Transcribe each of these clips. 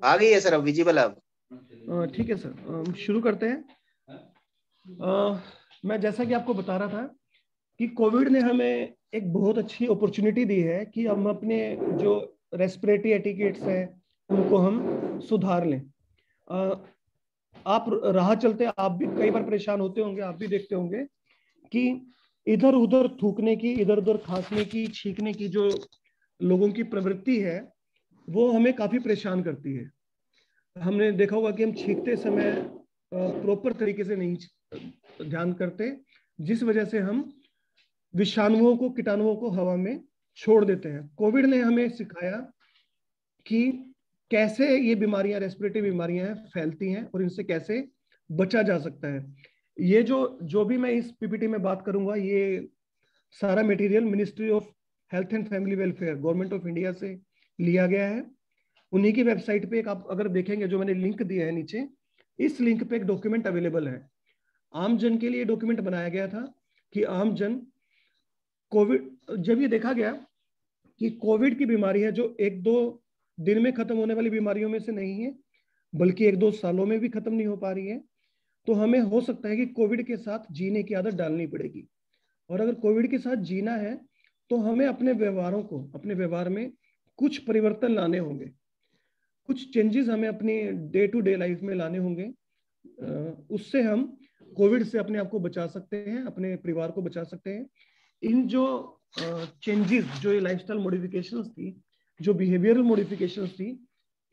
आ गई है सर, अब विजिबल अब। ठीक है सर, हम शुरू करते हैं। मैं जैसा कि आपको बता रहा था कि कोविड ने हमें एक बहुत अच्छी अपॉर्चुनिटी दी है कि हम अपने जो रेस्पिरेटरी एटिकेट्स हैं उनको हम सुधार लें। आप राह चलते आप भी कई बार परेशान होते होंगे, आप भी देखते होंगे कि इधर उधर थूकने की, इधर उधर खांसने की, छींकने की जो लोगों की प्रवृत्ति है वो हमें काफी परेशान करती है। हमने देखा होगा कि हम छींकते समय प्रॉपर तरीके से नहीं ध्यान करते, जिस वजह से हम विषाणुओं को, कीटाणुओं को हवा में छोड़ देते हैं। कोविड ने हमें सिखाया कि कैसे ये बीमारियां, रेस्पिरेटरी बीमारियां फैलती हैं और इनसे कैसे बचा जा सकता है। ये जो भी मैं इस पीपीटी में बात करूंगा, ये सारा material ministry of health and family welfare, government of India से लिया गया है। उन्हीं की वेबसाइट पे एक आप अगर देखेंगे, जो मैंने लिंक दिया है नीचे, इस लिंक पे एक डॉक्यूमेंट अवेलेबल है। आम जन के लिए डॉक्यूमेंट बनाया गया था कि आम जन कोविड, जब ये देखा गया कि कोविड की बीमारी है जो एक दो दिन में खत्म होने वाली बीमारियों में से नहीं है, बल्कि एक दो सालों में भी खत्म नहीं हो पा रही है, तो हमें हो सकता है कि कोविड के साथ जीने की आदत डालनी पड़ेगी। और अगर कोविड के साथ जीना है तो हमें अपने व्यवहारों को, अपने व्यवहार में कुछ परिवर्तन लाने होंगे, कुछ चेंजेस हमें अपनी डे टू डे लाइफ में लाने होंगे। उससे हम कोविड से अपने आप को बचा सकते हैं, अपने परिवार को बचा सकते हैं। इन जो चेंजेस, जो ये लाइफस्टाइल मॉडिफिकेशंस थी, जो बिहेवियरल मॉडिफिकेशंस थी,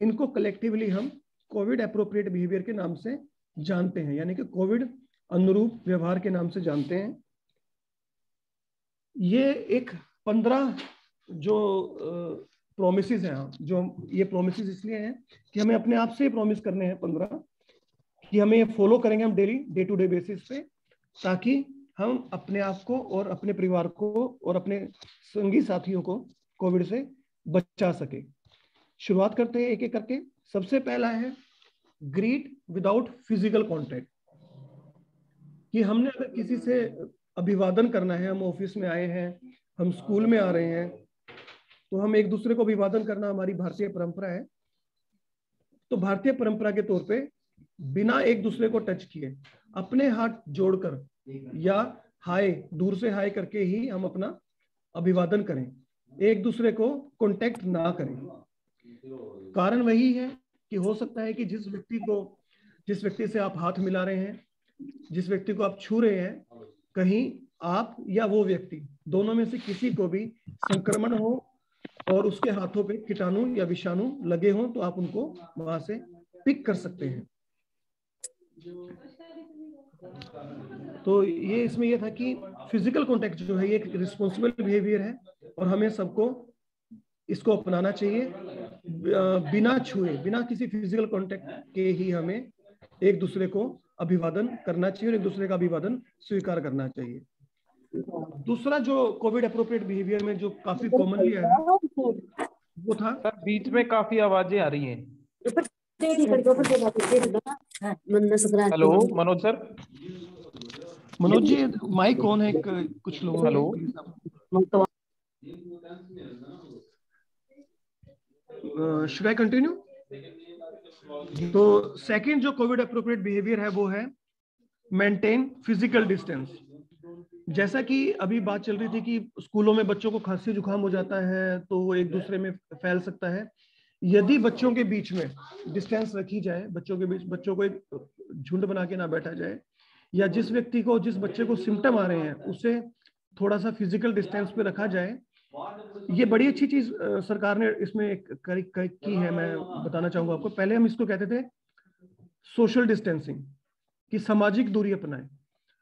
इनको कलेक्टिवली हम कोविड एप्रोप्रिएट बिहेवियर के नाम से जानते हैं, यानी कि कोविड अनुरूप व्यवहार के नाम से जानते हैं। ये एक 15 जो प्रोमिसेस हैं, जो ये प्रोमिसेस इसलिए हैं कि हमें अपने आप से प्रॉमिस करने हैं 15 कि हमें ये फॉलो करेंगे हम daily, day to day basis पे, ताकि हम अपने आप को और अपने परिवार को और अपने संगी साथियों को कोविड से बचा सके। शुरुआत करते हैं एक एक करके। सबसे पहला है ग्रीट विदाउट फिजिकल कॉन्टैक्ट। कि हमने अगर किसी से अभिवादन करना है, हम ऑफिस में आए हैं, हम स्कूल में आ रहे हैं, तो हम एक दूसरे को अभिवादन करना हमारी भारतीय परंपरा है। तो भारतीय परंपरा के तौर पे बिना एक दूसरे को टच किए, अपने हाथ जोड़कर या हाय, दूर से हाय करके ही हम अपना अभिवादन करें, एक दूसरे को कांटेक्ट ना करें। कारण वही है कि हो सकता है कि जिस व्यक्ति से आप हाथ मिला रहे हैं, जिस व्यक्ति को आप छू रहे हैं, कहीं आप या वो व्यक्ति दोनों में से किसी को भी संक्रमण हो और उसके हाथों पे कीटाणु या विषाणु लगे हों, तो आप उनको वहां से पिक कर सकते हैं। तो ये इसमें ये था कि फिजिकल कांटेक्ट जो है ये एक रिस्पॉन्सिबल बिहेवियर है और हमें सबको इसको अपनाना चाहिए। बिना छुए, बिना किसी फिजिकल कांटेक्ट के ही हमें एक दूसरे को अभिवादन करना चाहिए और एक दूसरे का अभिवादन स्वीकार करना चाहिए। दूसरा जो कोविड अप्रोप्रिएट बिहेवियर में जो काफी कॉमनली है वो था, सर बीच में काफी आवाजें आ रही हैं। Hello Manoj sir. Manoj ji mike on है कुछ लोगों हेलो। Should I continue? तो सेकंड जो कोविड अप्रोप्रिएट बिहेवियर है वो है मेंटेन फिजिकल डिस्टेंस। जैसा कि अभी बात चल रही थी कि स्कूलों में बच्चों को खांसी जुकाम हो जाता है तो वो एक दूसरे में फैल सकता है। यदि बच्चों के बीच में डिस्टेंस रखी जाए, बच्चों के बीच, बच्चों को एक झुंड बना के ना बैठा जाए, या जिस बच्चे को सिम्टम आ रहे हैं उसे थोड़ा सा फिजिकल डिस्टेंस पे रखा जाए, ये बड़ी अच्छी चीज सरकार ने इसमें की है। मैं बताना चाहूंगा आपको। पहले हम इसको कहते थे सोशल डिस्टेंसिंग, कि सामाजिक दूरी अपनाएं।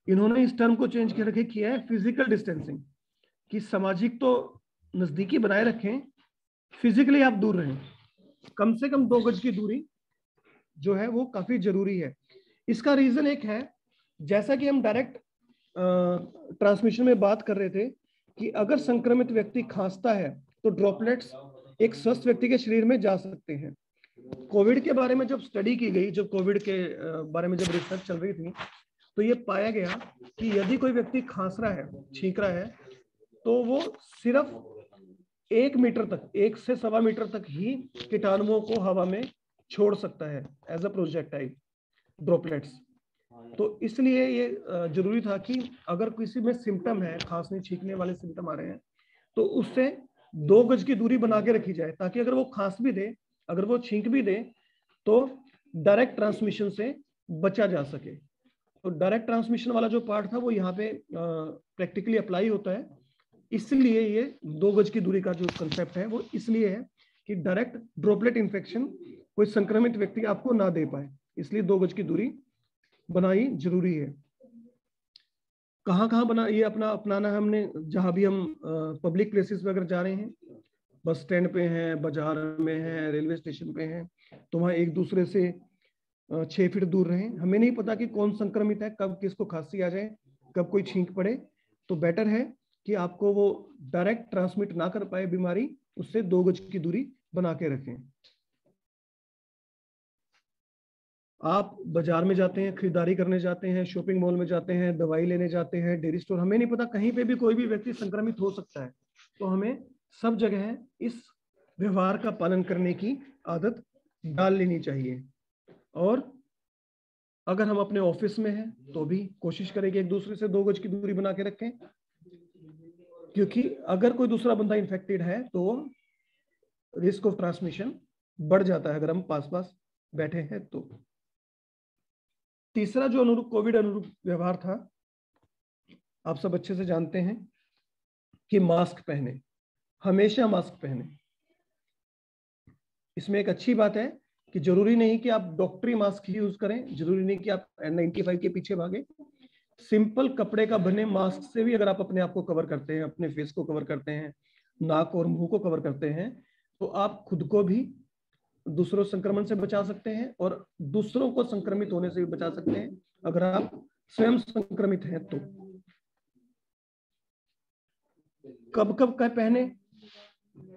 इन्होंने इस टर्म को चेंज करके किया है फिजिकल डिस्टेंसिंग, कि सामाजिक तो नजदीकी बनाए रखें, फिजिकली आप दूर रहें। कम से कम 2 गज की दूरी जो है वो काफी जरूरी है। इसका रीजन एक है, जैसा कि हम डायरेक्ट ट्रांसमिशन में बात कर रहे थे कि अगर संक्रमित व्यक्ति खांसता है तो ड्रॉपलेट्स एक स्वस्थ व्यक्ति के शरीर में जा सकते हैं। कोविड के बारे में जब स्टडी की गई, जब कोविड के बारे में जब रिसर्च चल रही थी, तो ये पाया गया कि यदि कोई व्यक्ति खांस रहा है, छींक रहा है, तो वो सिर्फ 1 मीटर तक, 1 से 1.25 मीटर तक ही कीटाणुओं को हवा में छोड़ सकता है एज अ प्रोजेक्टाइल ड्रॉपलेट्स। तो इसलिए ये जरूरी था कि अगर किसी में सिम्टम है, खांसने छींकने वाले सिम्टम आ रहे हैं, तो उससे 2 गज की दूरी बना के रखी जाए, ताकि अगर वो खांस भी दे, अगर वो छींक भी दे, तो डायरेक्ट ट्रांसमिशन से बचा जा सके। तो डायरेक्ट ट्रांसमिशन वाला जो पार्ट था वो यहाँ पे प्रैक्टिकली अप्लाई होता है। इसलिए ये 2 गज की दूरी का जो कंसेप्ट है वो इसलिए है कि डायरेक्ट ड्रॉपलेट इन्फेक्शन कोई संक्रमित व्यक्ति आपको ना दे पाए, इसलिए 2 गज की दूरी बनाई जरूरी है। कहाँ कहाँ बना ये अपनाना है हमने, जहां भी हम पब्लिक प्लेसेस पे अगर जा रहे हैं, बस स्टैंड पे हैं, बाजार में हैं, रेलवे स्टेशन पे हैं, तो वहाँ एक दूसरे से 6 फीट दूर रहें। हमें नहीं पता कि कौन संक्रमित है, कब किसको खांसी आ जाए, कब कोई छींक पड़े, तो बेटर है कि आपको वो डायरेक्ट ट्रांसमिट ना कर पाए बीमारी, उससे 2 गज की दूरी बना के रखें। आप बाजार में जाते हैं, खरीदारी करने जाते हैं, शॉपिंग मॉल में जाते हैं, दवाई लेने जाते हैं, डेयरी स्टोर, हमें नहीं पता, कहीं पे भी कोई भी व्यक्ति संक्रमित हो सकता है। तो हमें सब जगह इस व्यवहार का पालन करने की आदत डाल लेनी चाहिए। और अगर हम अपने ऑफिस में हैं तो भी कोशिश करें कि एक दूसरे से 2 गज की दूरी बना के रखें, क्योंकि अगर कोई दूसरा बंदा इन्फेक्टेड है तो रिस्क ऑफ ट्रांसमिशन बढ़ जाता है अगर हम पास पास बैठे हैं तो। तीसरा जो कोविड अनुरूप व्यवहार था, आप सब अच्छे से जानते हैं कि मास्क पहने, हमेशा मास्क पहने। इसमें एक अच्छी बात है कि जरूरी नहीं कि आप डॉक्टरी मास्क ही यूज करें, जरूरी नहीं कि आप N95 के पीछे भागे। सिंपल कपड़े का बने मास्क से भी अगर आप अपने आप को कवर करते हैं, अपने फेस को कवर करते हैं, नाक और मुंह को कवर करते हैं, तो आप खुद को भी दूसरों संक्रमण से बचा सकते हैं और दूसरों को संक्रमित होने से भी बचा सकते हैं अगर आप स्वयं संक्रमित हैं तो। कब कब का पहने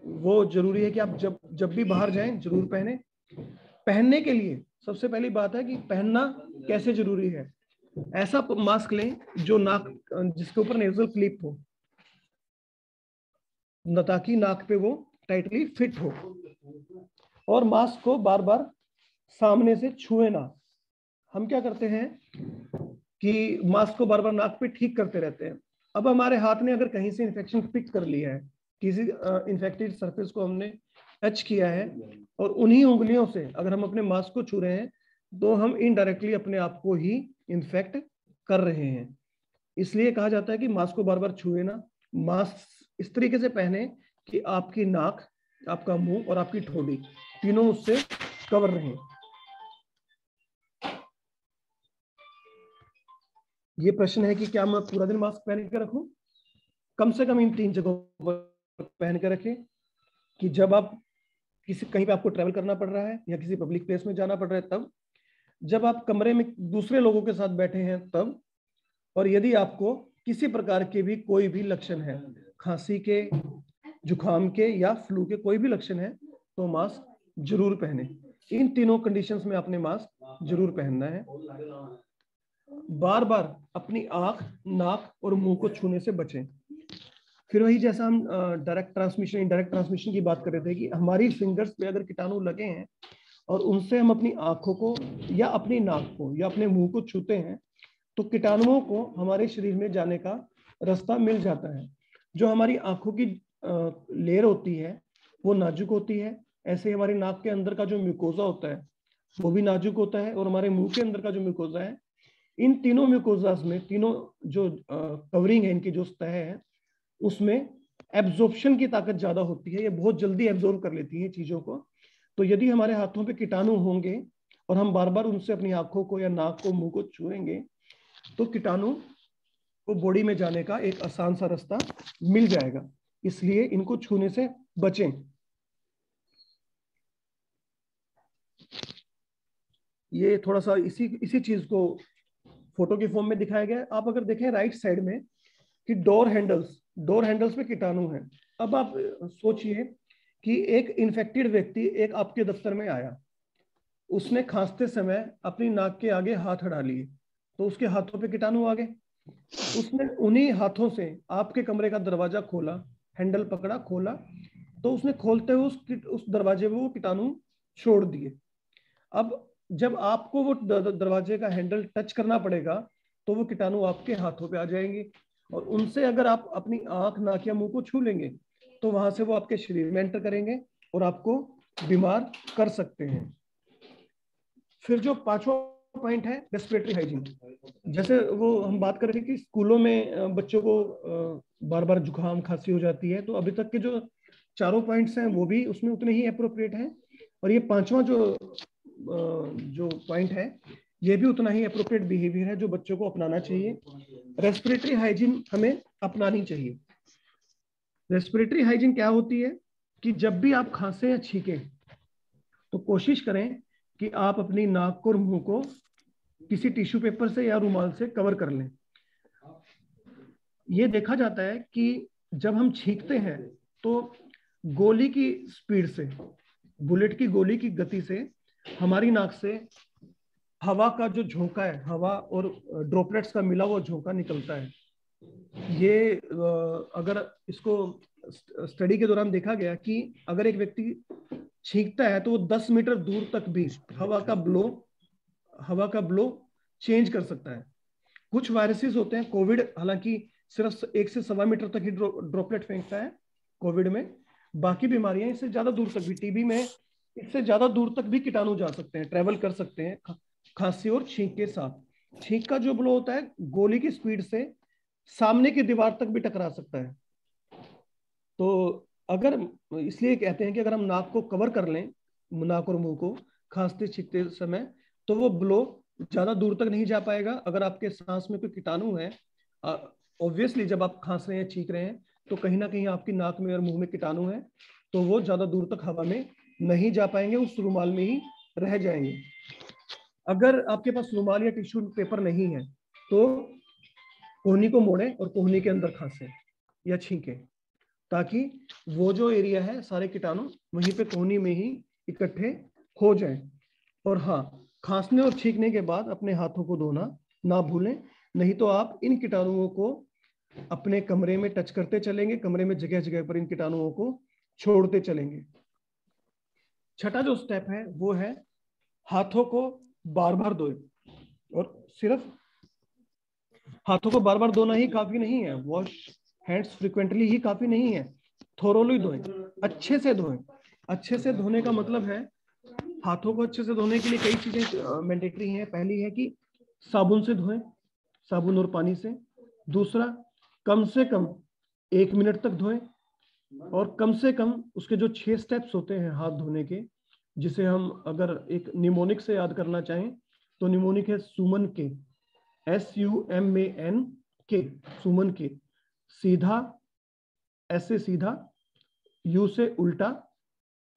वो जरूरी है कि आप जब भी बाहर जाएं जरूर पहने। पहनने के लिए सबसे पहली बात है कि पहनना कैसे जरूरी है। ऐसा मास्क लें जो नाक, जिसके ऊपर नेजल क्लिप हो, ताकि नाक पे वो टाइटली फिट हो, और मास्क को बार बार सामने से छुए ना। हम क्या करते हैं कि मास्क को बार बार नाक पे ठीक करते रहते हैं। अब हमारे हाथ ने अगर कहीं से इन्फेक्शन पिक कर लिया है, किसी इन्फेक्टेड सरफेस को हमने टच किया है, और उन्हीं उंगलियों से अगर हम अपने मास्क को छू रहे हैं, तो हम इनडायरेक्टली अपने आप को ही इन्फेक्ट कर रहे हैं। इसलिए कहा जाता है कि मास्क को बार बार छुए ना। मास्क इस तरीके से पहने कि आपकी नाक, आपका मुंह और आपकी ठोड़ी तीनों उससे कवर रहें। ये प्रश्न है कि क्या मैं पूरा दिन मास्क पहन के रखूं? कम से कम इन 3 जगहों पर पहन के रखें कि जब आप कहीं पे आपको ट्रैवल करना पड़ रहा है या किसी पब्लिक प्लेस में जाना पड़ रहा है तब, जब आप कमरे में दूसरे लोगों के साथ बैठे हैं तब, और यदि आपको किसी प्रकार के भी कोई भी लक्षण है, खांसी के, जुकाम के या फ्लू के कोई भी लक्षण है, तो मास्क जरूर पहने। इन तीनों कंडीशंस में आपने मास्क जरूर पहनना है। बार बार अपनी आंख, नाक और मुंह को छूने से बचें। फिर वही जैसा हम डायरेक्ट ट्रांसमिशन, इनडायरेक्ट ट्रांसमिशन की बात कर रहे थे कि हमारी फिंगर्स पे अगर कीटाणु लगे हैं और उनसे हम अपनी आंखों को या अपनी नाक को या अपने मुंह को छूते हैं, तो कीटाणुओं को हमारे शरीर में जाने का रास्ता मिल जाता है। जो हमारी आंखों की लेयर होती है वो नाजुक होती है, ऐसे हमारी नाक के अंदर का जो म्यूकोजा होता है वो भी नाजुक होता है, और हमारे मुंह के अंदर का जो म्यूकोजा है, इन तीनों म्यूकोजास में, तीनों जो कवरिंग है, इनकी जो सतह है, उसमें एब्जॉर्प्शन की ताकत ज्यादा होती है। ये बहुत जल्दी एब्जॉर्ब कर लेती है चीजों को। तो यदि हमारे हाथों पे कीटाणु होंगे और हम बार बार उनसे अपनी आंखों को या नाक को, मुंह को छुएंगे, तो कीटाणु को बॉडी में जाने का एक आसान सा रास्ता मिल जाएगा। इसलिए इनको छूने से बचें। ये थोड़ा सा इसी चीज को फोटो के फॉर्म में दिखाया गया है। आप अगर देखें राइट साइड में कि डोर हैंडल्स पे कीटाणु हैं। अब आप सोचिए कि एक इन्फेक्टेड व्यक्ति एक आपके दफ्तर में आया, उसने खांसते समय अपनी नाक के आगे हाथ अड़ा लिए, तो उसके हाथों पे कीटाणु आ गए। उसने उन्हीं हाथों से आपके कमरे का दरवाजा खोला, हैंडल पकड़ा, खोला, तो उसने खोलते हुए उस दरवाजे में वो कीटाणु छोड़ दिए। अब जब आपको वो दरवाजे का हैंडल टच करना पड़ेगा तो वो कीटाणु आपके हाथों पे आ जाएंगे, और उनसे अगर आप अपनी आंख, नाक या मुंह को छू लेंगे तो वहां से वो आपके शरीर में एंटर करेंगे और आपको बीमार कर सकते हैं। फिर जो पांचवा पॉइंट है रेस्पिरेटरी हाइजीन। जैसे वो हम बात कर रहे थे कि स्कूलों में बच्चों को बार बार जुकाम खांसी हो जाती है, तो अभी तक के जो चारों पॉइंट्स हैं वो भी उसमें उतने ही अप्रोप्रिएट हैं, और ये पांचवा जो पॉइंट है ये भी उतना ही अप्रोप्रिएट बिहेवियर है जो बच्चों को अपनाना चाहिए। रेस्पिरेटरी हाइजीन हमें अपनानी चाहिए। रेस्पिरेटरी हाइजीन क्या होती है कि जब भी आप खांसे या छींकें तो कोशिश करें कि आप अपनी नाक और मुंह को किसी टिश्यू पेपर से या रुमाल से कवर कर लें। ये देखा जाता है कि जब हम छींकते हैं तो गोली की स्पीड से, बुलेट की गोली की गति से हमारी नाक से हवा का जो झोंका है, हवा और ड्रॉपलेट्स का मिला हुआ झोंका निकलता है। ये अगर इसको स्टडी के दौरान देखा गया कि अगर एक व्यक्ति छींकता है तो वो 10 मीटर दूर तक भी हवा का ब्लो चेंज कर सकता है। कुछ वायरसेस होते हैं, कोविड हालांकि सिर्फ 1 से 1.25 मीटर तक ही ड्रॉपलेट फेंकता है कोविड में, बाकी बीमारियां इससे ज्यादा दूर तक भी, टीबी में इससे ज्यादा दूर तक भी कीटाणु जा सकते हैं, ट्रेवल कर सकते हैं खांसी और छींक के साथ। छींक का जो ब्लो होता है गोली की स्पीड से सामने की दीवार तक भी टकरा सकता है। तो अगर, इसलिए कहते हैं कि अगर हम नाक को कवर कर लें, नाक और मुंह को खांसते छींकते समय, तो वो ब्लो ज्यादा दूर तक नहीं जा पाएगा। अगर आपके सांस में कोई कीटाणु है, ऑब्वियसली जब आप खांस रहे हैं, छींक रहे हैं, तो कहीं ना कहीं आपकी नाक में और मुंह में कीटाणु है, तो वो ज्यादा दूर तक हवा में नहीं जा पाएंगे, उस रुमाल में ही रह जाएंगे। अगर आपके पास रुमाल या टिश्यू पेपर नहीं है तो कोहनी को मोड़े और कोहनी के अंदर खांसे या छींके, ताकि वो जो एरिया है सारे कीटाणु वहीं पे कोहनी में ही इकट्ठे हो जाएं। और हाँ, खांसने और छींकने के बाद अपने हाथों को धोना ना भूलें, नहीं तो आप इन कीटाणुओं को अपने कमरे में टच करते चलेंगे, कमरे में जगह जगह पर इन कीटाणुओं को छोड़ते चलेंगे। छठा जो स्टेप है वो है हाथों को बार बार धोएं। और सिर्फ हाथों को बार बार धोना ही काफी नहीं है, वॉश हैंड्स फ्रिक्वेंटली ही काफी नहीं है, थोरोली धोएं, अच्छे से धोएं। अच्छे से धोने का मतलब है, हाथों को अच्छे से धोने के लिए कई चीजें मैंडेटरी हैं। पहली है कि साबुन से धोएं, साबुन और पानी से। दूसरा, कम से कम 1 मिनट तक धोएं, और कम से कम उसके जो 6 स्टेप्स होते हैं हाथ धोने के, जिसे हम अगर एक निमोनिक से याद करना चाहें तो निमोनिक है सुमन के, SUMAN के, सुमन के। सीधा, S से सीधा, U से उल्टा,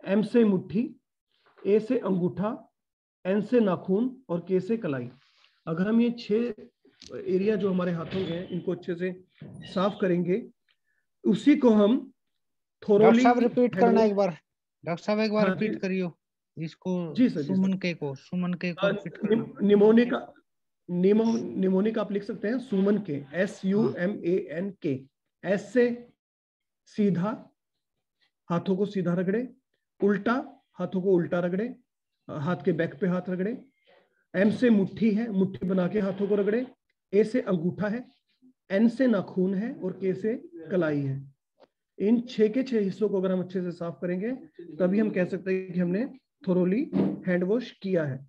M से मुट्ठी, A से अंगूठा, N से नाखून और K से कलाई। अगर हम ये 6 एरिया जो हमारे हाथों के हैं इनको अच्छे से साफ करेंगे, उसी को हम थोरोली। डॉक्टर साहब रिपीट करना एक बार, डॉक्टर साहब एक बार रिपीट करियो इसको। जी सर, सुमन के को रिपीट करना। निमोनिक आप लिख सकते हैं सुमन के, SUMAN के। S से सीधा, हाथों को सीधा रगड़े, उल्टा, हाथों को उल्टा रगड़े, हाथ के बैक पे हाथ रगड़े। M से मुट्ठी है, मुट्ठी बना के हाथों को रगड़े। A से अंगूठा है, N से नाखून है और K से कलाई है। इन 6 के 6 हिस्सों को अगर हम अच्छे से साफ करेंगे तभी हम कह सकते हैं कि हमने थोरोली हैंड वॉश किया है।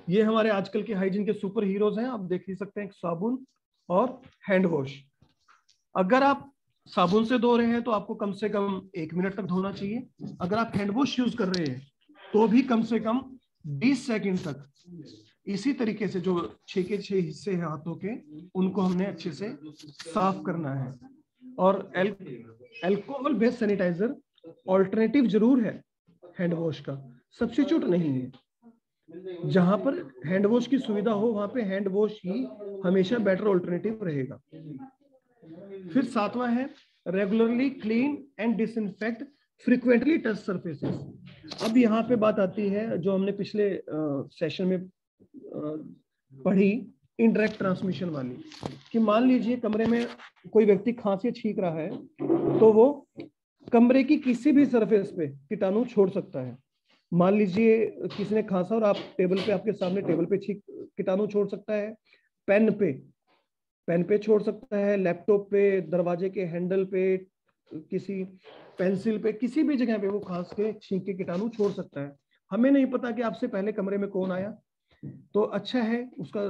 ये हमारे आजकल के हाइजीन के सुपर हीरोज हैं, आप देख ही सकते हैं, साबुन और हैंड वॉश। अगर आप साबुन से धो रहे हैं तो आपको कम से कम 1 मिनट तक धोना चाहिए। अगर आप हैंड वॉश यूज कर रहे हैं तो भी कम से कम 20 सेकंड तक इसी तरीके से जो 6 के 6 हिस्से हैं हाथों के, उनको हमने अच्छे से साफ करना है। और अल्कोहल बेस्ड सैनिटाइजर ऑल्टरनेटिव जरूर है हैंड वॉश का, सब्स्टिट्यूट नहीं है। जहां पर हैंड वॉश की सुविधा हो वहां पे हैंड वॉश ही हमेशा बेटर ऑल्टरनेटिव रहेगा। फिर 7वां है regularly clean and disinfect frequently touch surfaces. अब यहाँ पे बात आती है जो हमने पिछले सेशन में पढ़ी इनडायरेक्ट ट्रांसमिशन वाली, कि मान लीजिए कमरे में कोई व्यक्ति खांसी छींक रहा है तो वो कमरे की किसी भी सरफेस पे कीटाणु छोड़ सकता है। मान लीजिए किसी ने खांसा और आप टेबल पे, आपके सामने टेबल पे कीटाणु छोड़ सकता है, पेन पे छोड़ सकता है, लैपटॉप पे, दरवाजे के हैंडल पे, किसी पेंसिल पे, किसी भी जगह पे वो खांस के छींक के कीटाणु छोड़ सकता है। हमें नहीं पता कि आपसे पहले कमरे में कौन आया, तो अच्छा है उसका,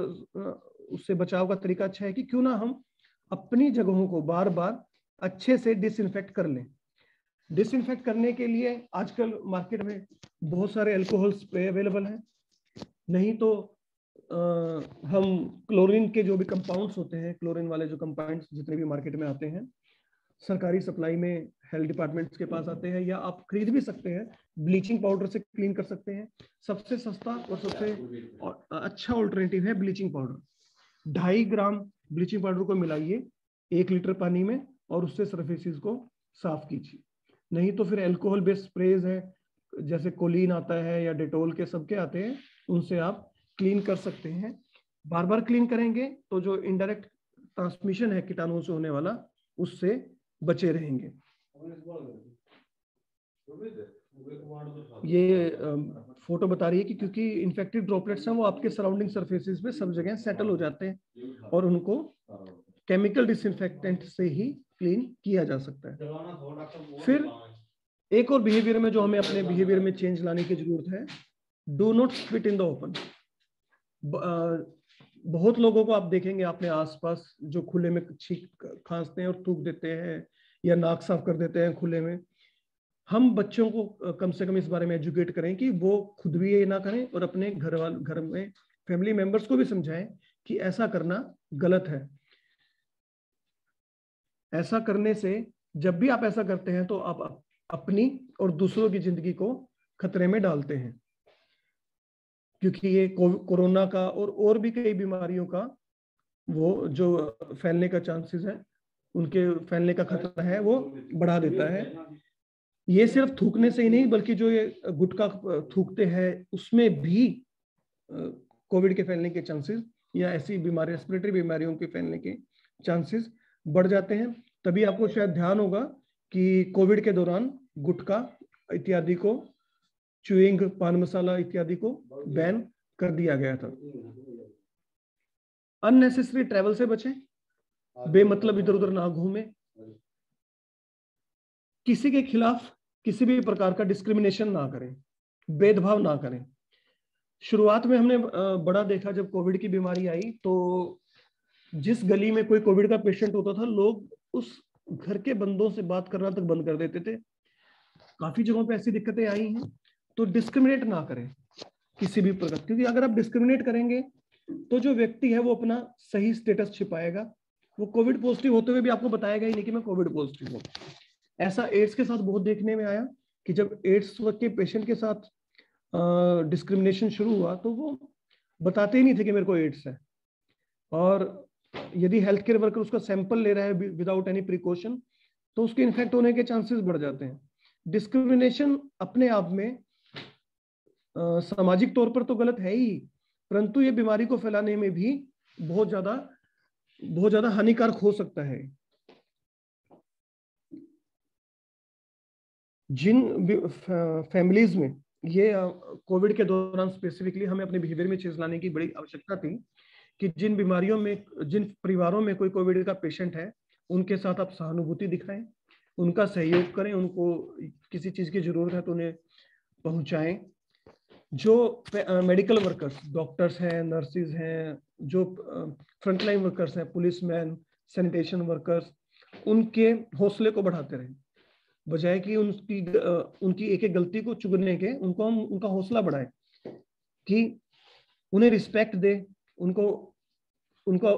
उससे बचाव का तरीका अच्छा है कि क्यों ना हम अपनी जगहों को बार बार अच्छे से डिसइंफेक्ट कर लें। डिसइंफेक्ट करने के लिए आजकल मार्केट में बहुत सारे अल्कोहल स्प्रे अवेलेबल हैं, नहीं तो हम क्लोरीन के जो भी कंपाउंड्स होते हैं, क्लोरीन वाले जो कंपाउंड्स जितने भी मार्केट में आते हैं, सरकारी सप्लाई में हेल्थ डिपार्टमेंट्स के पास आते हैं, या आप खरीद भी सकते हैं, ब्लीचिंग पाउडर से क्लीन कर सकते हैं। सबसे सस्ता और सबसे अच्छा ऑल्टरनेटिव है ब्लीचिंग पाउडर। 2.5 ग्राम ब्लीचिंग पाउडर को मिलाइए 1 लीटर पानी में और उससे सरफेसेस को साफ कीजिए। नहीं तो फिर अल्कोहल बेस्ड स्प्रेज है, जैसे कोलिन आता है या डेटोल के सबके आते हैं, उनसे आप क्लीन कर सकते हैं। बार बार क्लीन करेंगे तो जो इनडायरेक्ट ट्रांसमिशन है कीटाणुओं से होने वाला, उससे बचे रहेंगे। ये फोटो बता रही है कि क्योंकि इन्फेक्टेड ड्रॉपलेट्स हैं वो आपके सराउंडिंग सरफेसेस पे सब जगह सेटल हो जाते हैं और उनको केमिकल डिसइंफेक्टेंट से ही क्लीन किया जा सकता है। फिर एक और बिहेवियर में जो हमें अपने बिहेवियर में चेंज लाने की जरूरत है, do not spit in the open. बहुत लोगों को आप देखेंगे अपने आसपास जो खुले में छींक खांसते हैं और थूक देते हैं या नाक साफ कर देते हैं खुले में। हम बच्चों को कम से कम इस बारे में एजुकेट करें कि वो खुद भी ये ना करें और अपने घर में फैमिली मेंबर्स को भी समझाएं कि ऐसा करना गलत है। ऐसा करने से, जब भी आप ऐसा करते हैं तो आप अपनी और दूसरों की जिंदगी को खतरे में डालते हैं, क्योंकि ये कोरोना का और भी कई बीमारियों का वो जो फैलने का चांसेस है, उनके फैलने का खतरा है, वो बढ़ा देता है। ये सिर्फ थूकने से ही नहीं, बल्कि जो ये गुटखा थूकते हैं उसमें भी कोविड के फैलने के चांसेस या ऐसी बीमारी, रेस्पिरेटरी बीमारियों के फैलने के चांसेस बढ़ जाते हैं। तभी आपको शायद ध्यान होगा कि कोविड के दौरान गुटखा इत्यादि को, च्यूइंग, पान मसाला इत्यादि को बैन कर दिया गया था। अननेसेसरी ट्रैवल से बचें, बेमतलब इधर उधर ना घूमें, किसी के खिलाफ किसी भी प्रकार का डिस्क्रिमिनेशन ना करें, भेदभाव ना करें। शुरुआत में हमने बड़ा देखा, जब कोविड की बीमारी आई तो जिस गली में कोई कोविड का पेशेंट होता था, लोग उस घर के बंदों से बात करना तक बंद कर देते थे। काफी जगहों पे ऐसी दिक्कतें आई हैं। तो डिस्क्रिमिनेट ना करें किसी भी प्रकार, क्योंकि अगर आप डिस्क्रिमिनेट करेंगे तो जो व्यक्ति है वो अपना सही स्टेटस छिपाएगा। वो कोविड पॉजिटिव होते हुए भी आपको बताएगा ही नहीं कि मैं कोविड पॉजिटिव हूँ। ऐसा एड्स के साथ बहुत देखने में आया कि जब एड्स के पेशेंट के साथ डिस्क्रिमिनेशन शुरू हुआ तो वो बताते ही नहीं थे कि मेरे को एड्स है। और यदि हेल्थ केयर वर्कर उसका सैंपल ले रहा है विदाउट एनी प्रिकॉशन, तो उसके इन्फेक्ट होने के चांसेस बढ़ जाते हैं। डिस्क्रिमिनेशन अपने आप में सामाजिक तौर पर तो गलत है ही, परंतु ये बीमारी को फैलाने में भी बहुत ज्यादा हानिकारक हो सकता है। जिन फैमिलीज में ये कोविड के दौरान स्पेसिफिकली हमें अपने बिहेवियर में चेंज लाने की बड़ी आवश्यकता थी कि जिन बीमारियों में, जिन परिवारों में कोई कोविड का पेशेंट है, उनके साथ आप सहानुभूति दिखाएं, उनका सहयोग करें, उनको किसी चीज की जरूरत है तो उन्हें पहुंचाएं। जो मेडिकल वर्कर्स, डॉक्टर्स हैं, नर्सेज हैं, जो फ्रंटलाइन वर्कर्स हैं, पुलिसमैन, सैनिटेशन वर्कर्स, उनके हौसले को बढ़ाते रहें, बजाय कि उनकी एक एक गलती को चुगने के उनको हम उनका हौसला बढ़ाएं कि उन्हें रिस्पेक्ट दे, उनका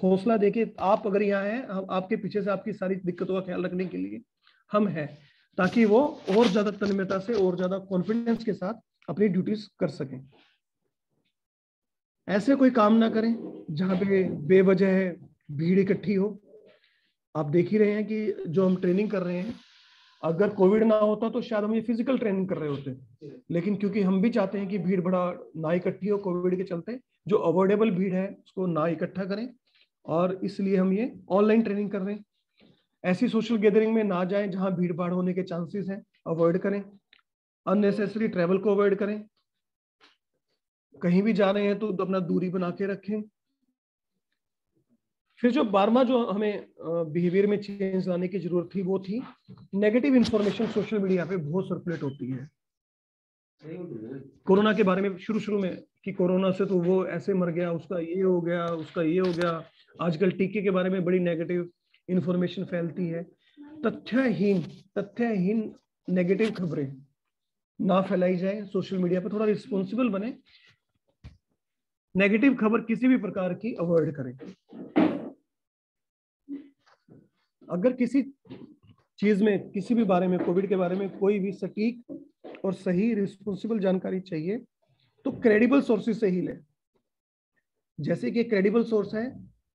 हौसला दे कि आप अगर यहाँ हैं, आपके पीछे से आपकी सारी दिक्कतों का ख्याल रखने के लिए हम हैं, ताकि वो और ज्यादा तन्मयता से और ज्यादा कॉन्फिडेंस के साथ अपनी ड्यूटीज कर सकें। ऐसे कोई काम ना करें जहां पे बेवजह भीड़ इकट्ठी हो। आप देख ही रहे हैं कि जो हम ट्रेनिंग कर रहे हैं, अगर कोविड ना होता तो शायद हम ये फिजिकल ट्रेनिंग कर रहे होते, लेकिन क्योंकि हम भी चाहते हैं कि भीड़ बड़ा ना इकट्ठी हो कोविड के चलते, जो अवॉइडेबल भीड़ है उसको ना इकट्ठा करें, और इसलिए हम ये ऑनलाइन ट्रेनिंग कर रहे हैं। ऐसी सोशल गैदरिंग में ना जाएं जहां भीड़ भाड़ होने के चांसेस हैं, अवॉइड करें। अननेसेसरी ट्रैवल को अवॉइड करें। कहीं भी जा रहे हैं तो अपना दूरी बना के रखें। फिर जो 12वां जो हमें बिहेवियर में चेंज लाने की जरूरत थी वो थी नेगेटिव इंफॉर्मेशन सोशल मीडिया पे बहुत सर्कुलेट होती है कोरोना के बारे में। शुरू में कि कोरोना से तो वो ऐसे मर गया, उसका ये हो गया, उसका ये हो गया। आजकल टीके के बारे में बड़ी नेगेटिव इंफॉर्मेशन फैलती है। तथ्यहीन नेगेटिव खबरें ना फैलाई जाए। सोशल मीडिया पर थोड़ा रिस्पॉन्सिबल बने। नेगेटिव खबर किसी भी प्रकार की अवॉइड करें। अगर किसी चीज में, किसी भी बारे में, कोविड के बारे में कोई भी सटीक और सही रिस्पॉन्सिबल जानकारी चाहिए तो क्रेडिबल सोर्सेज से ही लें। जैसे कि क्रेडिबल सोर्स है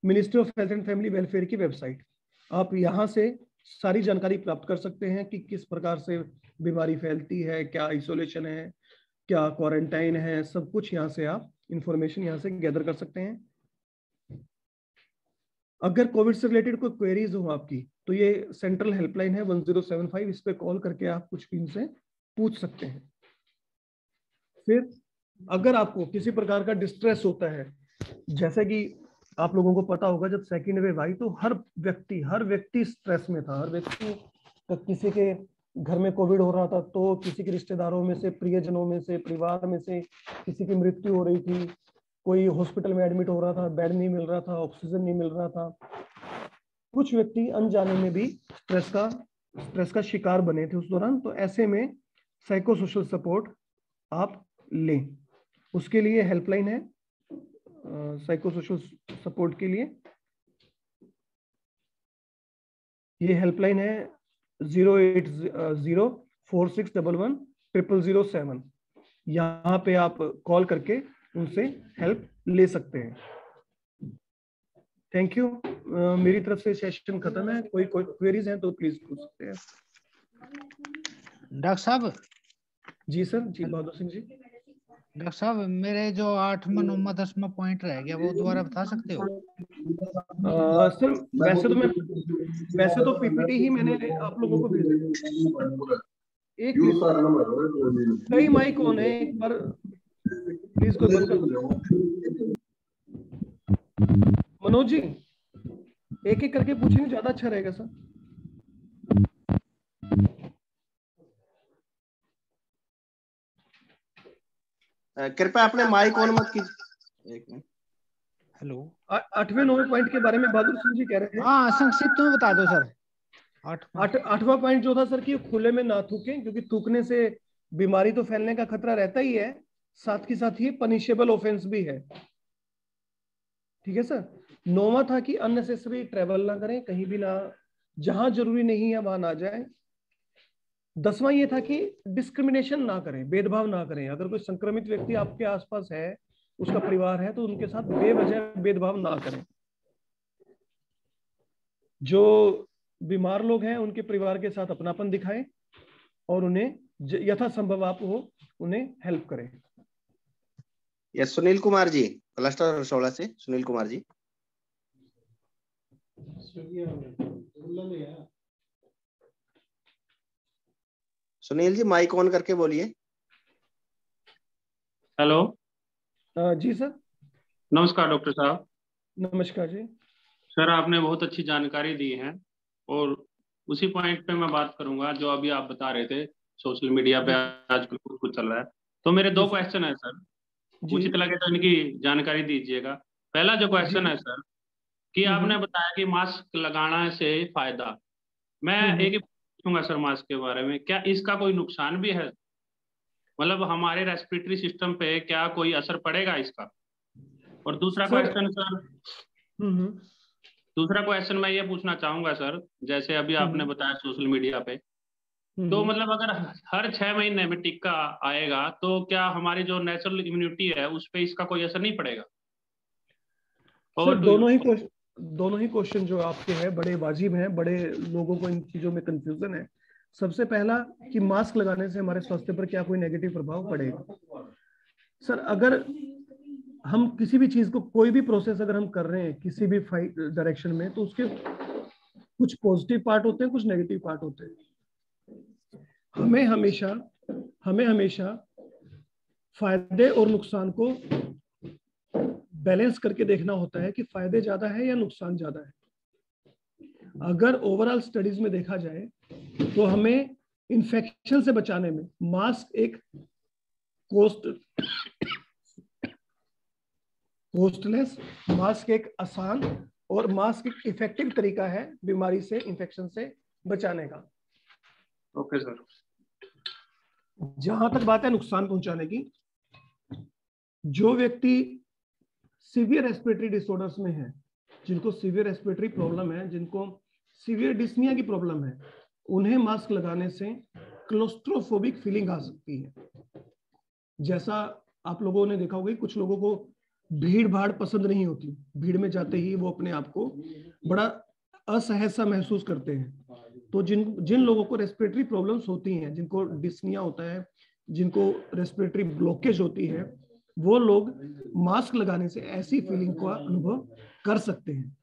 ministry of health and family welfare की वेबसाइट। आप यहां से सारी जानकारी प्राप्त कर सकते हैं कि किस प्रकार से बीमारी फैलती है, क्या आइसोलेशन है, क्या क्वारंटाइन है, सब कुछ यहाँ से आप इंफॉर्मेशन यहाँ से गैदर कर सकते हैं। अगर कोविड से रिलेटेड कोई क्वेरीज हो आपकी तो ये सेंट्रल हेल्पलाइन है 1075, इस पे कॉल करके आप कुछ भी इनसे पूछ सकते हैं। फिर अगर आपको किसी प्रकार का डिस्ट्रेस होता है, जैसे कि आप लोगों को पता होगा जब सेकेंड वेव आई तो हर व्यक्ति स्ट्रेस में था। हर व्यक्ति, किसी के घर में कोविड हो रहा था तो किसी के रिश्तेदारों में से, प्रियजनों में से, परिवार में से किसी की मृत्यु हो रही थी, कोई हॉस्पिटल में एडमिट हो रहा था, बेड नहीं मिल रहा था, ऑक्सीजन नहीं मिल रहा था। कुछ व्यक्ति अनजाने में भी स्ट्रेस का शिकार बने थे उस दौरान। तो ऐसे में साइको सोशल सपोर्ट आप लें। उसके लिए हेल्पलाइन है साइको सोशल सपोर्ट के लिए। ये हेल्पलाइन है 08046110007। यहाँ पे आप कॉल करके उनसे हेल्प ले सकते हैं। Thank you. मेरी तरफ से सेशन खत्म है। कोई क्वेरीज हैं तो प्लीज पूछ सकते हैं। डॉक्टर साहब। जी सर। जी बहादुर सिंह जी। डॉक्टर साहब, मेरे जो 8वां 9वां 10वां पॉइंट रह गया वो दोबारा बता सकते हो? सर वैसे तो पीपीटी ही मैंने आप लोगों को भेजा। एक कई माइक ऑन है, एक बार प्लीज कोई बंद कर। मनोज जी एक एक करके पूछेंगे ज्यादा अच्छा रहेगा सर। कृपया अपने माइक ऑन मत कीजिए। हेलो। 8वें 9वें पॉइंट के बारे में बहादुर सिंह जी कह रहे थे। हाँ, संक्षिप्त में बता दो सर। 8वां पॉइंट जो था सर कि खुले में ना थूकें, क्योंकि थूकने से बीमारी तो फैलने का खतरा रहता ही है, साथ ही साथ ही पनिशेबल ऑफेंस भी है। ठीक है सर। 9वां था कि अननेसेसरी ट्रेवल ना करें, कहीं भी ना, जहां जरूरी नहीं है वहां ना जाए। 10वां ये था कि डिस्क्रिमिनेशन ना करें, भेदभाव ना करें। अगर कोई संक्रमित व्यक्ति आपके आसपास है, उसका परिवार है, तो उनके साथ बेवजह भेदभाव ना करें। जो बीमार लोग हैं उनके परिवार के साथ अपनापन दिखाएं और उन्हें यथासंभव आप हो उन्हें हेल्प करें। यस, सुनील कुमार जी, क्लस्टर 16 से सुनील कुमार जी। सुनील जी माइक ऑन करके बोलिए। हेलो। जी सर। नमस्कार डॉक्टर साहब। नमस्कार जी। सर आपने बहुत अच्छी जानकारी दी है और उसी पॉइंट पे मैं बात करूंगा जो अभी आप बता रहे थे। सोशल मीडिया पे आजकल कुछ चल रहा है, तो मेरे 2 क्वेश्चन है सर। उचित लगे तो इनकी जानकारी दीजिएगा। पहला जो क्वेश्चन है सर कि आपने बताया कि मास्क लगाना से फायदा, मैं एक ही पूछूंगा सर मास्क के बारे में, क्या इसका कोई नुकसान भी है? मतलब हमारे रेस्पिरेटरी सिस्टम पे क्या कोई असर पड़ेगा इसका? और दूसरा क्वेश्चन सर, दूसरा क्वेश्चन मैं ये पूछना चाहूंगा सर, जैसे अभी आपने बताया सोशल मीडिया पे, तो मतलब अगर हर 6 महीने में टीका आएगा तो क्या हमारी जो नेचुरल इम्यूनिटी है उस पे इसका कोई असर नहीं पड़ेगा? सर दोनों ही क्वेश्चन जो आपके हैं बड़े वाजिब हैं। बड़े लोगों को इन चीजों में कंफ्यूजन है। सबसे पहला कि मास्क लगाने से हमारे स्वास्थ्य पर क्या कोई नेगेटिव प्रभाव पड़ेगा? सर हम किसी भी चीज को, कोई भी प्रोसेस अगर हम कर रहे हैं किसी भी डायरेक्शन में, तो उसके कुछ पॉजिटिव पार्ट होते हैं, कुछ नेगेटिव पार्ट होते हैं। हमें हमेशा फायदे और नुकसान को बैलेंस करके देखना होता है कि फायदे ज्यादा है या नुकसान ज्यादा है। अगर ओवरऑल स्टडीज में देखा जाए तो हमें इन्फेक्शन से बचाने में मास्क एक कॉस्टलेस, मास्क एक आसान और मास्क एक इफेक्टिव तरीका है बीमारी से, इन्फेक्शन से बचाने का। Okay sir. जहां तक बात है नुकसान पहुंचाने की, जो व्यक्ति सीवियर रेस्पिरेटरी डिसऑर्डर्स में है, जिनको सीवियर रेस्पिरेटरी प्रॉब्लम है, जिनको सीवियर डिस्निया की प्रॉब्लम है, उन्हें मास्क लगाने से क्लोस्ट्रोफोबिक फीलिंग आ सकती है। जैसा आप लोगों ने देखा होगा, कुछ लोगों को भीड़ भाड़ पसंद नहीं होती, भीड़ में जाते ही वो अपने आप को बड़ा असहज सा महसूस करते हैं। तो जिन लोगों को रेस्पिरेटरी प्रॉब्लम्स होती हैं, जिनको डिस्निया होता है, जिनको रेस्पिरेटरी ब्लॉकेज होती है, वो लोग मास्क लगाने से ऐसी फीलिंग का अनुभव कर सकते हैं।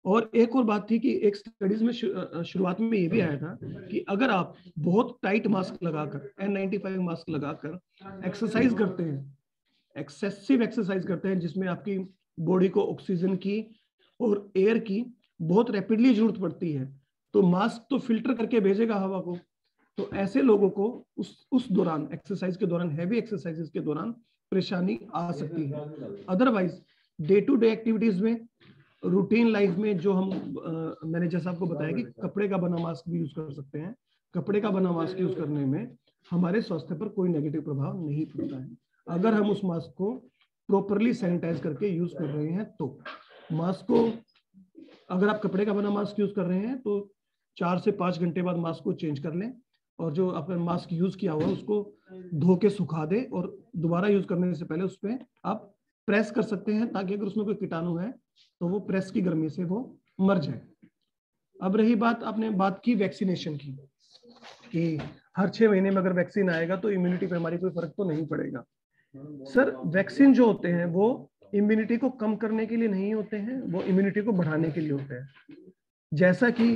और एक और बात थी कि एक स्टडीज में शुरुआत में ये भी आया था कि अगर आप बहुत टाइट मास्क लगाकर, N95 मास्क लगाकर एक्सरसाइज करते हैं, एक्सेसिव एक्सरसाइज करते हैं, जिसमें आपकी बॉडी को ऑक्सीजन की और एयर की बहुत रैपिडली जरूरत पड़ती है, तो मास्क तो फिल्टर करके भेजेगा हवा को। तो ऐसे लोगों को उस दौरान, एक्सरसाइज के दौरान, हैवी एक्सरसाइजेस के दौरान परेशानी आ सकती है। Otherwise day to day activities में, रूटीन लाइफ में जो हम मैंने जैसा आपको बताया कि कपड़े का बना मास्क भी यूज कर सकते हैं, कपड़े का बना मास्क यूज करने में हमारे स्वास्थ्य पर कोई नेगेटिव प्रभाव नहीं पड़ता है, अगर हम उस मास्क को प्रॉपरली सैनिटाइज करके यूज कर रहे हैं। तो मास्क को, अगर आप कपड़े का बना मास्क यूज कर रहे हैं तो 4 से 5 घंटे बाद मास्क को चेंज कर लें, और जो आपने मास्क यूज किया हुआ उसको धो के सुखा दे, और दोबारा यूज करने से पहले उस पर आप प्रेस कर सकते हैं, ताकि अगर उसमें कोई कीटाणु है तो वो प्रेस की गर्मी से वो मर जाए। अब रही बात, आपने बात की वैक्सीनेशन की, कि हर 6 महीने में अगर वैक्सीन आएगा तो इम्यूनिटी पे हमारी कोई फर्क तो नहीं पड़ेगा। सर, वैक्सीन जो होते हैं वो इम्यूनिटी को कम करने के लिए नहीं होते हैं, वो इम्यूनिटी को बढ़ाने के लिए होते हैं। जैसा कि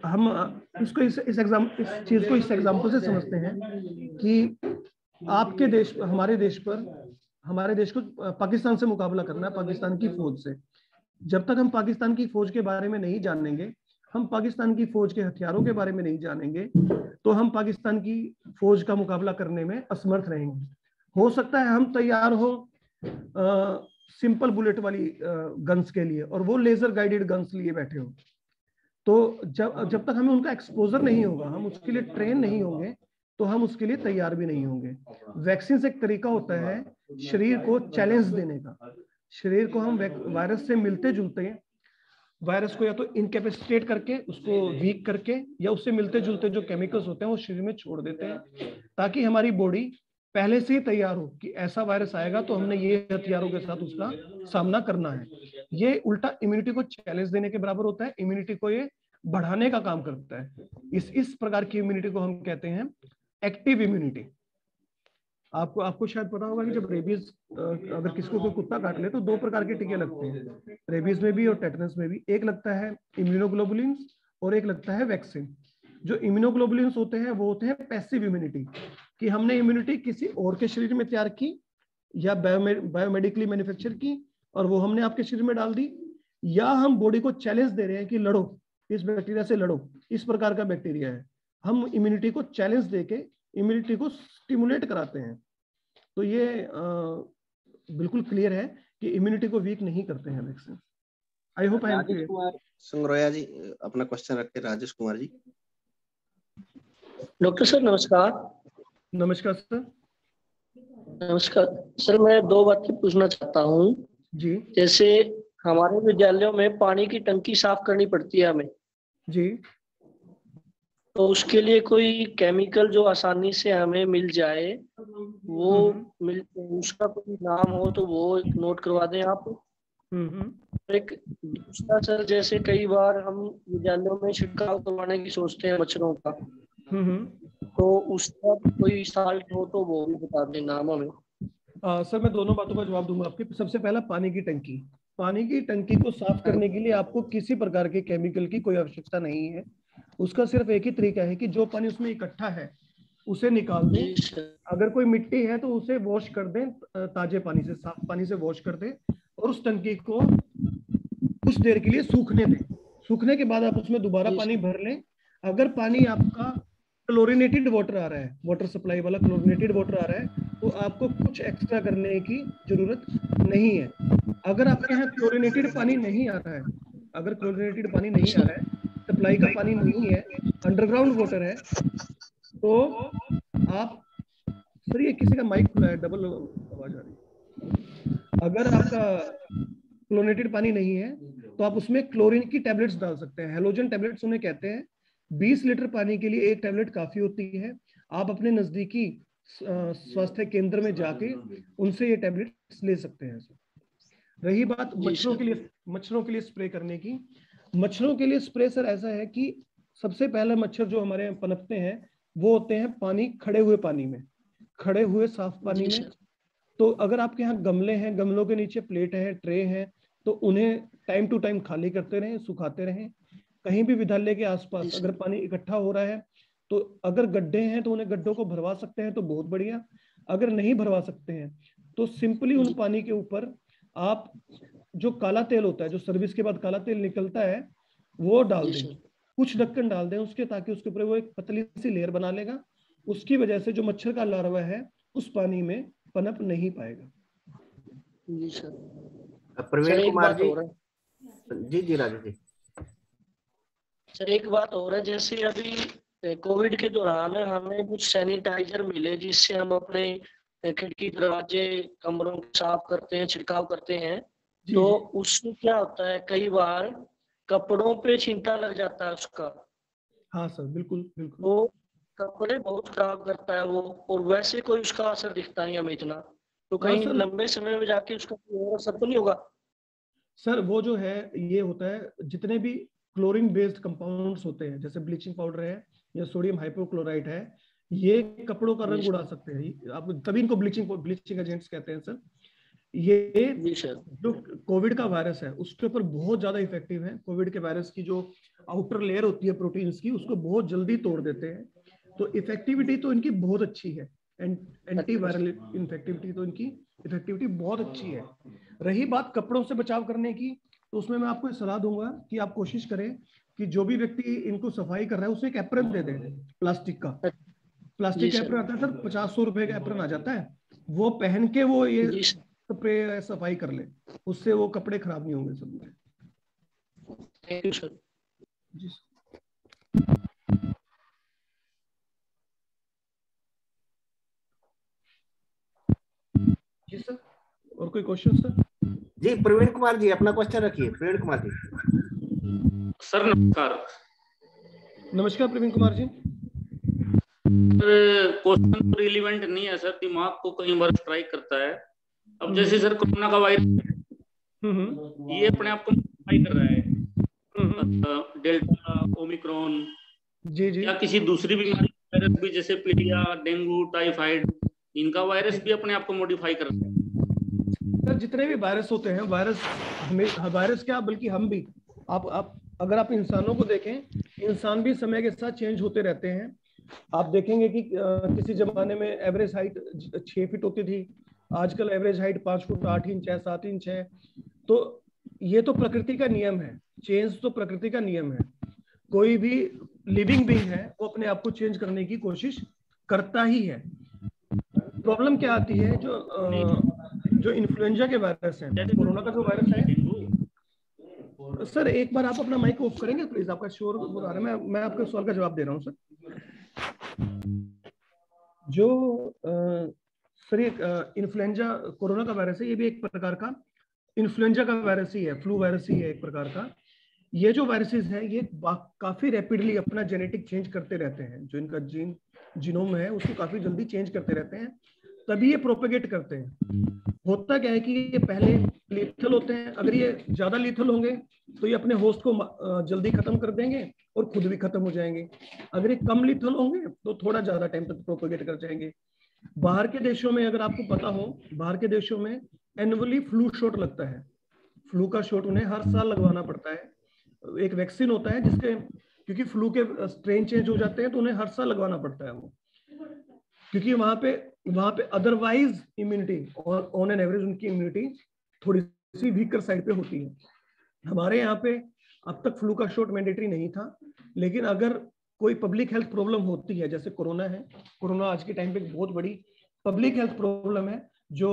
हम इसको इस चीज को इस एग्जांपल से समझते हैं कि आपके देश, हमारे देश को पाकिस्तान से मुकाबला करना है, पाकिस्तान की फौज से। जब तक हम पाकिस्तान की फौज के बारे में नहीं जानेंगे, हम पाकिस्तान की फौज के हथियारों के बारे में नहीं जानेंगे, तो हम पाकिस्तान की फौज का मुकाबला करने में असमर्थ रहेंगे। हो सकता है हम तैयार हो सिंपल बुलेट वाली गन्स के लिए, और वो लेजर गाइडेड गन्स लिए बैठे हो। तो जब तक हमें उनका एक्सपोजर नहीं होगा, हम उसके लिए ट्रेन नहीं होंगे, तो हम उसके लिए तैयार भी नहीं होंगे। वैक्सीन से एक तरीका होता है शरीर को चैलेंज देने का। शरीर को हम वायरस से मिलते जुलते, वायरस को या तो इनकैपेसिटेट करके, उसको वीक करके, या उससे मिलते जुलते जो केमिकल्स होते हैं वो शरीर में छोड़ देते हैं, ताकि हमारी बॉडी पहले से ही तैयार हो कि ऐसा वायरस आएगा तो हमने ये हथियारों के साथ उसका सामना करना है। ये उल्टा इम्यूनिटी को चैलेंज देने के बराबर होता है, इम्यूनिटी को ये बढ़ाने का काम करता है। इस प्रकार की इम्यूनिटी को हम कहते हैं एक्टिव इम्यूनिटी। आपको शायद पता होगा कि जब रेबीज, अगर किसको कोई कुत्ता काट ले तो 2 प्रकार के टीके लगते हैं, रेबीज में भी और टेटनस में भी। एक लगता है इम्यूनोग्लोबुलिन्स और एक लगता है वैक्सीन। जो इम्यूनोग्लोबुलिन्स होते हैं वो होते हैं पैसिव इम्यूनिटी, कि हमने इम्यूनिटी किसी और के शरीर में तैयार की या बायोमेडिकली मैन्युफैक्चर की और वो हमने आपके शरीर में डाल दी, या हम बॉडी को चैलेंज दे रहे हैं कि लड़ो, इस बैक्टीरिया से लड़ो, इस प्रकार का बैक्टीरिया है। हम इम्यूनिटी को चैलेंज देके इम्यूनिटी को स्टिमुलेट कराते हैं। तो ये बिल्कुल क्लियर है कि इम्यूनिटी को वीक नहीं करते हैं vaccine. I hope I am clear. Sangroya ji अपना क्वेश्चन रखते हैं। राजेश कुमार जी। डॉक्टर सर नमस्कार। नमस्कार सर। नमस्कार सर, मैं 2 बातें पूछना चाहता हूँ जी। जैसे हमारे विद्यालयों में पानी की टंकी साफ करनी पड़ती है हमें जी, तो उसके लिए कोई केमिकल जो आसानी से हमें मिल जाए, वो उसका कोई नाम हो तो वो नोट करवा दें आप। एक दूसरा सर, जैसे कई बार हम विद्यालयों में छिड़काव करवाने की सोचते हैं मच्छरों का, तो उसका कोई साल्ट हो तो वो भी बता दें नाम हमें। सर मैं दोनों बातों का जवाब दूंगा आपके। सबसे पहला पानी की टंकी। पानी की टंकी को साफ करने के लिए आपको किसी प्रकार के केमिकल की कोई आवश्यकता नहीं है। उसका सिर्फ एक ही तरीका है कि जो पानी उसमें इकट्ठा है उसे निकाल दें। अगर कोई मिट्टी है तो उसे वॉश कर दें, ताजे पानी से, साफ पानी से वॉश कर दें और उस टंकी को कुछ देर के लिए सूखने दें। सूखने के बाद आप उसमें दोबारा पानी भर लें। अगर पानी आपका क्लोरिनेटेड वाटर आ रहा है, वाटर सप्लाई वाला क्लोरिनेटेड वाटर आ रहा है, तो आपको कुछ एक्स्ट्रा करने की जरूरत नहीं है। अगर आपके यहाँ क्लोरिनेटेड पानी नहीं आ रहा है, अगर क्लोरिनेटेड पानी नहीं आ रहा है, सप्लाई का पानी नहीं है, अंडरग्राउंड वाटर है, तो आप, सर ये किसी का माइक खुला है, डबल आवाज आ रही है। अगर आपका क्लोरिनेटेड पानी नहीं है तो आप उसमें क्लोरीन की टैबलेट्स डाल सकते हैं। हेलोजन टैबलेट्स उन्हें कहते हैं। 20 लीटर पानी के लिए एक टैबलेट काफी होती है। आप अपने नजदीकी स्वास्थ्य केंद्र में जाके उनसे ये टैबलेट्स ले सकते हैं। रही बात मच्छरों के लिए स्प्रे करने की। मच्छरों के लिए स्प्रे सर ऐसा है कि सबसे पहले मच्छर जो हमारे यहाँ पनपते हैं वो होते हैं पानी, खड़े हुए पानी में, खड़े हुए साफ पानी में। तो अगर आपके यहाँ गमले हैं, गमलों के नीचे प्लेट है, ट्रे है, तो उन्हें टाइम टू टाइम खाली करते रहें, सुखाते रहें। कहीं भी विद्यालय के आसपास अगर पानी इकट्ठा हो रहा है तो अगर गड्ढे हैं तो उन्हें गड्ढों को भरवा सकते हैं तो बहुत बढ़िया। अगर नहीं भरवा सकते हैं तो सिंपली उन पानी के ऊपर आप जो काला तेल होता है, जो सर्विस के बाद काला तेल निकलता है, वो डाल दें, कुछ ढक्कन डाल दें उसके, ताकि उसके ऊपर वो एक पतली सी लेयर बना लेगा। उसकी वजह से जो मच्छर का लार्वा है उस पानी में पनप नहीं पाएगा। जी सर। प्रवीण कुमार जी। जी राजू जी। सर एक बात और है, जैसे अभी कोविड के दौरान हमें कुछ सैनिटाइजर मिले जिससे हम अपने खिड़की, दरवाजे, कमरों को साफ करते हैं, छिड़काव करते हैं। तो उससे क्या होता है, कई बार कपड़ों पे छींटा लग जाता है उसका। हाँ सर, बिल्कुल बिल्कुल। वो कपड़े बहुत खराब करता है वो, और वैसे कोई उसका असर दिखता नहीं हमें इतना। तो कहीं लंबे समय में जाके उसका कोई असर तो नहीं होगा? सर वो जो है, ये होता है, जितने भी क्लोरीन बेस्ड कंपाउंड्स होते हैं, जैसे ब्लीचिंग पाउडर है या सोडियम हाइपोक्लोराइट है, ये कपड़ों का रंग उड़ा सकते हैं। आप तभी इनको ब्लीचिंग एजेंट्स कहते हैं सर। ये जो कोविड का वायरस है उसके ऊपर बहुत ज्यादा इफेक्टिव है। कोविड के वायरस की जो आउटर लेयर होती है प्रोटीन्स की, उसको बहुत जल्दी तोड़ देते हैं। तो इफेक्टिविटी तो इनकी बहुत अच्छी है, एंटीवायरल इफेक्टिविटी तो इनकी इफेक्टिविटी बहुत अच्छी है। रही बात कपड़ों से बचाव करने की, तो उसमें मैं आपको सलाह दूंगा कि आप कोशिश करें कि जो भी व्यक्ति इनको सफाई कर रहा है उसे एक एप्रन दे दें, प्लास्टिक का। प्लास्टिक एप्रन आता है सर, 50-100 रुपए का एप्रन आ जाता है। वो पहन के वो ये स्प्रे सफाई कर ले, उससे वो कपड़े खराब नहीं होंगे सब। Thank you sir. जी सर। जी सर, और कोई क्वेश्चन सर? जी प्रवीण कुमार जी, अपना क्वेश्चन रखिए। प्रवीण कुमार जी। सर नमस्कार। नमस्कार प्रवीण कुमार जी। क्वेश्चन रिलेवेंट नहीं है सर, दिमाग को कई बार स्ट्राइक करता है। अब जैसे सर कोरोना का वायरस ये अपने आप को मॉडिफाई कर रहा है, डेल्टा, ओमिक्रॉन, जी, या किसी दूसरी बीमारी वायरस भी, जैसे पीलिया, डेंगू, टाइफाइड, इनका वायरस भी अपने आप को मॉडिफाई कर रहा है? सर जितने भी वायरस होते हैं, वायरस क्या बल्कि हम भी, आप अगर आप इंसानों को देखें, इंसान भी समय के साथ चेंज होते रहते हैं। आप देखेंगे कि किसी जमाने में एवरेज हाइट 6 फीट होती थी, आजकल एवरेज हाइट 5 फुट 8 इंच है, 7 इंच है। तो ये तो प्रकृति का नियम है, चेंज तो प्रकृति का नियम है। कोई भी लिविंग बीइंग है वो अपने आप को चेंज करने की कोशिश करता ही है। प्रॉब्लम क्या आती है, जो इन्फ्लुएंजा के वायरस हैं, कोरोना का जो वायरस है। सर एक बार आप अपना माइक ऑफ करेंगे प्लीज, आपका शोर हो रहा है। मैं आपके सवाल का जवाब दे रहा हूँ सर। जो सर इन्फ्लुएंजा कोरोना का वायरस है, ये भी एक प्रकार का इन्फ्लुएंजा का वायरस ही है, फ्लू वायरस ही है एक प्रकार का। ये जो वायरसेस हैं ये काफी रैपिडली अपना जेनेटिक चेंज करते रहते हैं। जो इनका जीनोम है उसको काफी जल्दी चेंज करते रहते हैं, तभी ये प्रोपेगेट करते हैं। होता क्या है कि ये पहले लीथल होते हैं, अगर ये ज्यादा लीथल होंगे तो ये अपने होस्ट को जल्दी खत्म कर देंगे और खुद भी खत्म हो जाएंगे। अगर ये कम लीथल होंगे तो थोड़ा ज्यादा टाइम तक प्रोपेगेट कर जाएंगे। बाहर के देशों में अगर आपको पता हो, बाहर के देशों में एनुअली फ्लू शॉट लगता है। फ्लू का शॉट उन्हें हर साल लगवाना पड़ता है। एक वैक्सीन होता है जिसके, क्योंकि फ्लू के स्ट्रेन चेंज हो जाते हैं तो उन्हें हर साल लगवाना पड़ता है वो, क्योंकि वहां पे अदरवाइज इम्यूनिटी और ऑन एन एवरेज उनकी इम्यूनिटी थोड़ी सी वीकर साइड पे होती है। हमारे यहाँ पे अब तक फ्लू का शॉट मैंडेटरी नहीं था, लेकिन अगर कोई पब्लिक हेल्थ प्रॉब्लम होती है, जैसे कोरोना है, कोरोना आज के टाइम पे बहुत बड़ी पब्लिक हेल्थ प्रॉब्लम है जो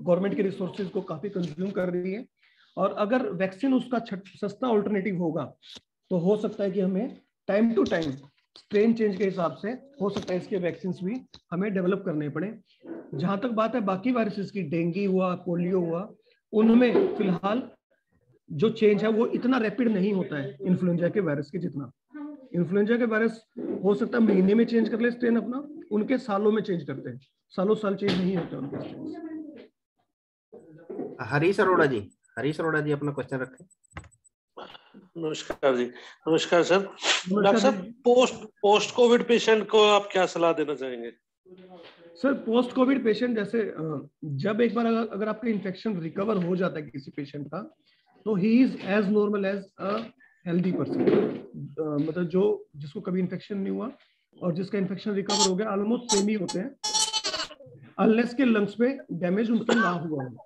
गवर्नमेंट के रिसोर्सेज को काफी कंज्यूम कर रही है, और अगर वैक्सीन उसका सस्ता ऑल्टरनेटिव होगा तो हो सकता है कि हमें time to time strain change के हिसाब से हो सकता है इसके वैक्सीन भी हमें डेवलप करने पड़े। जहां तक बात है बाकी वायरसेस की, डेंगू हुआ, पोलियो हुआ, उनमें फिलहाल जो चेंज है वो इतना रैपिड नहीं होता है इन्फ्लुएंजा के वायरस के जितना। इन्फ्लुएंजा के वायरस हो सकता है महीने में चेंज कर ले स्ट्रेन अपना, उनके सालों में चेंज करते हैं, सालों साल चेंज नहीं होता उनके स्ट्रेन। हरीश अरोड़ा जी अपना क्वेश्चन रखें। नमस्कार जी। नमस्कार सर। डॉक्टर साहब, पोस्ट कोविड पेशेंट को आप क्या सलाह देना चाहेंगे? सर पोस्ट कोविड पेशेंट, जैसे जब एक बार अगर आपका इन्फेक्शन रिकवर हो जाता है किसी पेशेंट का, तो he is as normal as a healthy person. मतलब जो जिसको कभी इन्फेक्शन नहीं हुआ और जिसका इन्फेक्शन रिकवर हो गया, ऑलमोस्ट सेम ही होते हैं, अनलेस के लंग्स में डैमेज उनका ना हुआ हो।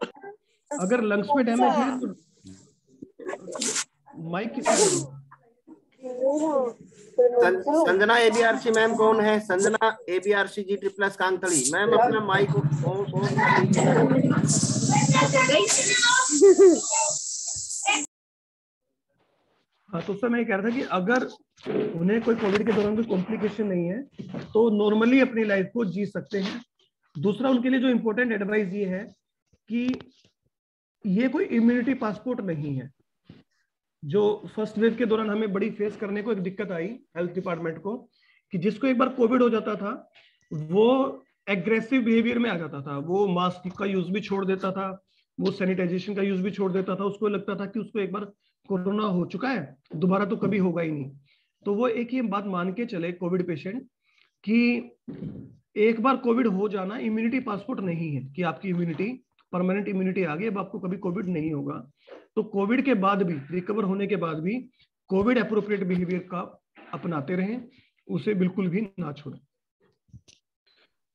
अगर लंग्स में डैमेज है तो माइक किसी संजना एबीआरसी मैम कौन है? संजना एबीआरसी G++ कांगतली मैम, अपना माइक ऑन। हाँ, तो सर मैं ये कह रहा था कि अगर उन्हें कोई कोविड के दौरान कोई कॉम्प्लिकेशन नहीं है तो नॉर्मली अपनी लाइफ को जी सकते हैं। दूसरा, उनके लिए जो इम्पोर्टेंट एडवाइस ये है कि ये कोई इम्यूनिटी पासपोर्ट नहीं है। जो फर्स्ट वेव के दौरान हमें बड़ी फेस करने को एक दिक्कत आई हेल्थ डिपार्टमेंट को, कि जिसको एक बार कोविड हो जाता था वो एग्रेसिव बिहेवियर में आ जाता था, वो मास्क का यूज भी छोड़ देता था, वो सैनिटाइजेशन का यूज भी छोड़ देता था। उसको लगता था कि उसको एक बार कोरोना हो चुका है, दोबारा तो कभी होगा ही नहीं। तो वो एक ही बात मान के चले कोविड पेशेंट कि एक बार कोविड हो जाना इम्यूनिटी पासपोर्ट नहीं है कि आपकी इम्यूनिटी परमानेंट इम्यूनिटी आ गई, अब आपको कभी कोविड नहीं होगा। तो कोविड के बाद भी, रिकवर होने के बाद भी कोविड एप्रोप्रिएट बिहेवियर का अपनाते रहें, उसे बिल्कुल भी ना छोड़ें।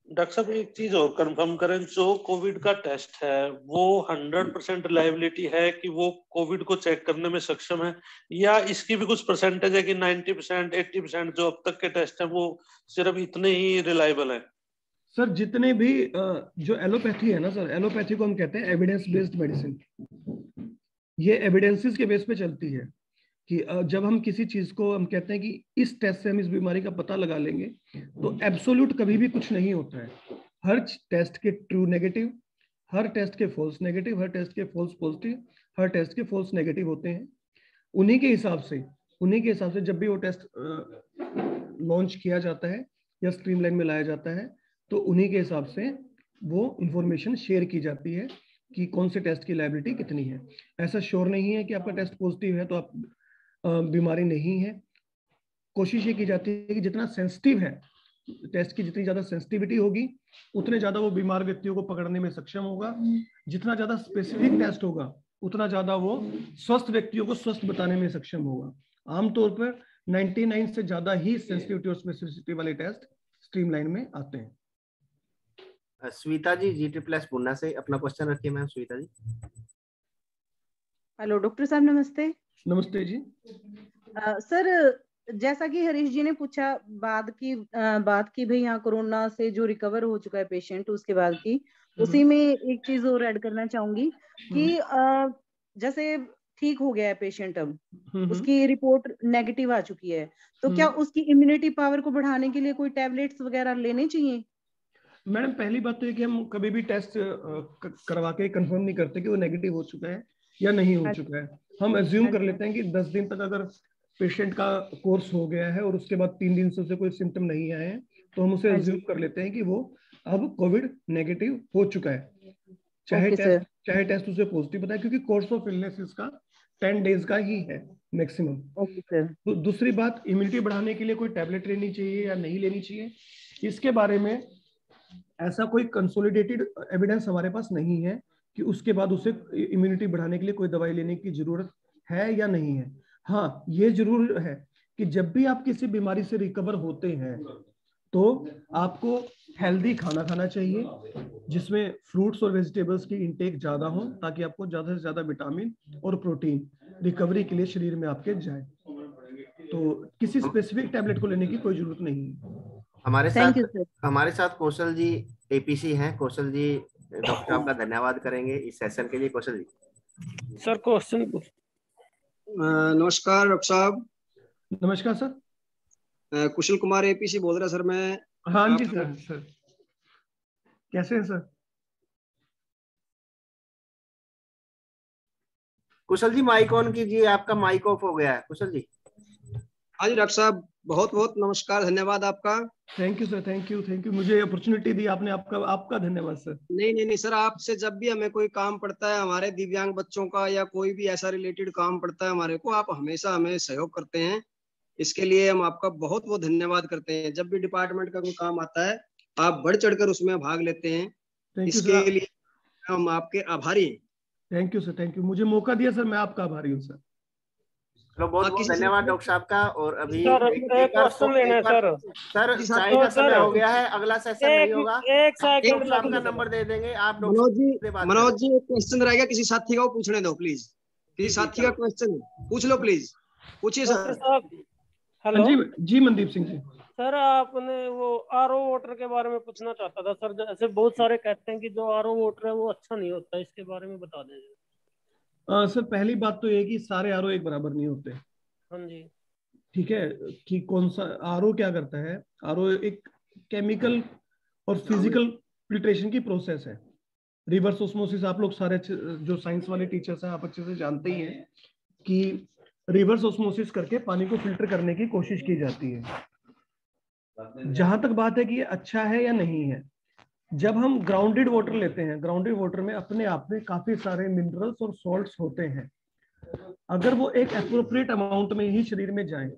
डॉक्टर साहब, एक चीज और कंफर्म करें, जो कोविड का टेस्ट है वो 100% रिलायबिलिटी है कि वो कोविड को चेक करने में सक्षम है, या इसकी भी कुछ परसेंटेज है कि 90%, 80% जो अब तक के टेस्ट हैं वो सिर्फ इतने ही रिलायबल है? सर जितने भी जो एलोपैथी है ना सर, एलोपैथी को हम कहते हैं एविडेंस बेस्ड मेडिसिन। ये एविडेंसेस के बेस पे चलती है कि जब हम किसी चीज को हम कहते हैं कि इस टेस्ट से हम इस बीमारी का पता लगा लेंगे, तो एब्सोल्यूट कभी भी कुछ नहीं होता है। हर टेस्ट के ट्रू नेगेटिव, हर टेस्ट के फॉल्स नेगेटिव, हर टेस्ट के फॉल्स पॉजिटिव, हर टेस्ट के फॉल्स नेगेटिव होते हैं। उन्हीं के हिसाब से जब भी वो टेस्ट लॉन्च किया जाता है या स्ट्रीमलाइन में लाया जाता है, तो उन्हीं के हिसाब से वो इंफॉर्मेशन शेयर की जाती है कि कौन से टेस्ट की लायबिलिटी कितनी है। ऐसा श्योर नहीं है कि आपका टेस्ट पॉजिटिव है तो आप बीमारी नहीं है। कोशिश ये की जाती है कि जितना सेंसिटिव है टेस्ट की, जितनी ज्यादा सेंसिटिविटी होगी उतने ज्यादा वो बीमार व्यक्तियों को पकड़ने में सक्षम होगा। जितना ज्यादा स्पेसिफिक टेस्ट होगा उतना ज्यादा वो स्वस्थ व्यक्तियों को स्वस्थ बताने में सक्षम होगा। आमतौर पर 99 से ज्यादा ही सेंसिटिविटी और स्पेसिफिसिटी वाले टेस्ट स्ट्रीमलाइन में आते हैं। श्वेता जी G++ पुणे से अपना क्वेश्चन रखिए मैम। श्वेता जी। हेलो डॉक्टर साहब, नमस्ते। नमस्ते जी। सर जैसा कि हरीश जी ने पूछा बात की भाई यहाँ कोरोना से जो रिकवर हो चुका है पेशेंट, उसके बाद की, उसी में एक चीज और ऐड करना चाहूंगी कि जैसे ठीक हो गया है पेशेंट, अब उसकी रिपोर्ट नेगेटिव आ चुकी है, तो क्या उसकी इम्यूनिटी पावर को बढ़ाने के लिए कोई टैबलेट्स वगैरह लेने चाहिए? मैडम पहली बात तो ये कि हम कभी भी टेस्ट करवा के कंफर्म नहीं करते कि वो नेगेटिव हो चुका है या नहीं हो चुका है। हम अज्यूम कर लेते हैं कि 10 दिन तक अगर पेशेंट का कोर्स हो गया है और उसके बाद 3 दिन से उसे कोई सिम्टम नहीं आए हैं, तो हम उसे अज्यूम कर लेते हैं कि वो अब कोविड नेगेटिव हो चुका है, चाहे टेस्ट उसे पॉजिटिव बताए, क्योंकि कोर्स ऑफ इलनेस इसका 10 डेज का ही है मैक्सिमम। तो दूसरी बात, इम्यूनिटी बढ़ाने के लिए कोई टैबलेट लेनी चाहिए या नहीं लेनी चाहिए, इसके बारे में ऐसा कोई कंसोलिडेटेड एविडेंस हमारे पास नहीं है कि उसके बाद उसे इम्यूनिटी बढ़ाने के लिए कोई दवाई लेने की जरूरत है या नहीं है। हाँ, ये जरूर है कि जब भी आप किसी बीमारी से रिकवर होते हैं तो आपको हेल्दी खाना खाना चाहिए, जिसमें फ्रूट्स और वेजिटेबल्स की इंटेक ज्यादा हो, ताकि आपको ज्यादा से ज्यादा विटामिन और प्रोटीन रिकवरी के लिए शरीर में आपके जाए। तो किसी स्पेसिफिक टैबलेट को लेने की कोई जरूरत नहीं है। हमारे साथ कौशल जी एपीसी हैं। कौशल जी डॉक्टर साहब का धन्यवाद करेंगे इस सेशन के लिए। कौशल जी। Sir question. नमस्कार डॉक्टर साहब। नमस्कार सर। कुशल कुमार एपीसी बोल रहा सर मैं। हाँ जी सर। कैसे हैं sir? Kushal ji mike on कीजिए, आपका माइक ऑफ हो गया है। कुशल जी। हाँ जी डॉक्टर साहब, बहुत बहुत नमस्कार, धन्यवाद आपका। Thank you sir, thank you. मुझे अपॉर्चुनिटी दी आपने, आपका धन्यवाद सर। नहीं सर, आपसे जब भी हमें कोई काम पड़ता है, हमारे दिव्यांग बच्चों का या कोई भी ऐसा रिलेटेड काम पड़ता है हमारे को, आप हमेशा हमें सहयोग करते हैं। इसके लिए हम आपका बहुत बहुत धन्यवाद करते हैं। जब भी डिपार्टमेंट का कोई काम आता है आप बढ़ चढ़कर उसमें भाग लेते हैं। इसके लिए हम आपके आभारी हैं। Thank you sir, thank you. मुझे मौका दिया सर, मैं आपका आभारी हूँ सर। चलो बहुत बहुत धन्यवाद डॉक्टर साहब का। और अभी क्वेश्चन लेना है सर। सर चाय का समय हो गया है, अगला सेशन नहीं होगा। एक सेकंड का नंबर दे देंगे आप। मनोज जी एक क्वेश्चन रह गया, किसी साथी का वो पूछने दो प्लीज। किसी साथी का क्वेश्चन पूछ लो प्लीज, पूछिए सर। हेलो जी मनदीप सिंह जी। सर आपने वो आरओ वाटर के बारे में पूछना चाहता था सर। जैसे बहुत सारे कहते हैं कि जो आरओ वाटर है वो अच्छा नहीं होता, इसके बारे में बता दीजिए। सर पहली बात तो ये कि सारे आरओ एक बराबर नहीं होते। हाँ जी। ठीक है कि कौन सा आरओ क्या करता है। आरओ एक केमिकल और फिजिकल फिल्ट्रेशन की प्रोसेस है। रिवर्स ऑस्मोसिस आप लोग सारे जो साइंस वाले टीचर्स हैं आप अच्छे से जानते ही हैं कि रिवर्स ऑस्मोसिस करके पानी को फिल्टर करने की कोशिश की जाती है। जहां तक बात है कि ये अच्छा है या नहीं है, जब हम ग्राउंडेड वाटर लेते हैं, ग्राउंडेड वाटर में अपने आप में काफी सारे मिनरल्स और सॉल्ट्स होते हैं। अगर वो एक एप्रोप्रिएट अमाउंट में ही शरीर में जाए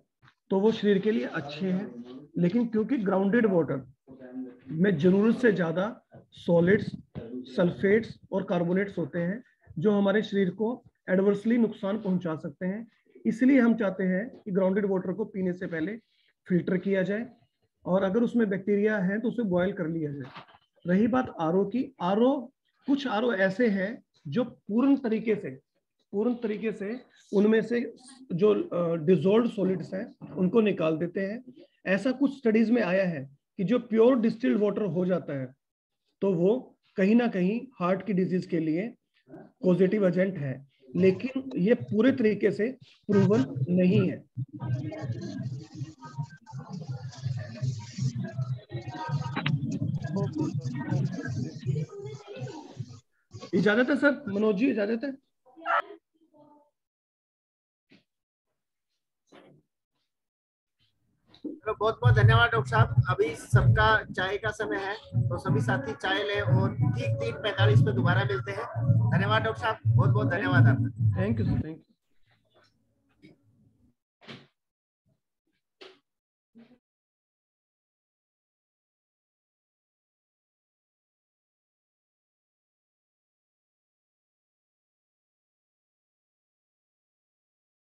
तो वो शरीर के लिए अच्छे हैं। लेकिन क्योंकि ग्राउंडेड वाटर में जरूरत से ज्यादा सॉलिड्स, सल्फेट्स और कार्बोनेट्स होते हैं जो हमारे शरीर को एडवर्सली नुकसान पहुंचा सकते हैं, इसलिए हम चाहते हैं कि ग्राउंडेड वाटर को पीने से पहले फिल्टर किया जाए और अगर उसमें बैक्टीरिया है तो उसे बॉयल कर लिया जाए। रही बात आरओ की, कुछ आरओ ऐसे हैं जो पूर्ण तरीके से उनमें से जो डिसॉल्व्ड सॉलिड्स हैं उनको निकाल देते हैं। ऐसा कुछ स्टडीज में आया है कि जो प्योर डिस्टिल्ड वाटर हो जाता है तो वो कहीं ना कहीं हार्ट की डिजीज के लिए पॉजिटिव एजेंट है, लेकिन ये पूरे तरीके से प्रूवन नहीं है। इजाजत है सर? मनोज जी इजाजत है? चलो बहुत बहुत धन्यवाद डॉक्टर साहब। अभी सबका चाय का समय है तो सभी साथी चाय लें और ठीक 3:45 पे दोबारा मिलते हैं। धन्यवाद डॉक्टर साहब, बहुत बहुत धन्यवाद आपका। Thank you sir, thank you.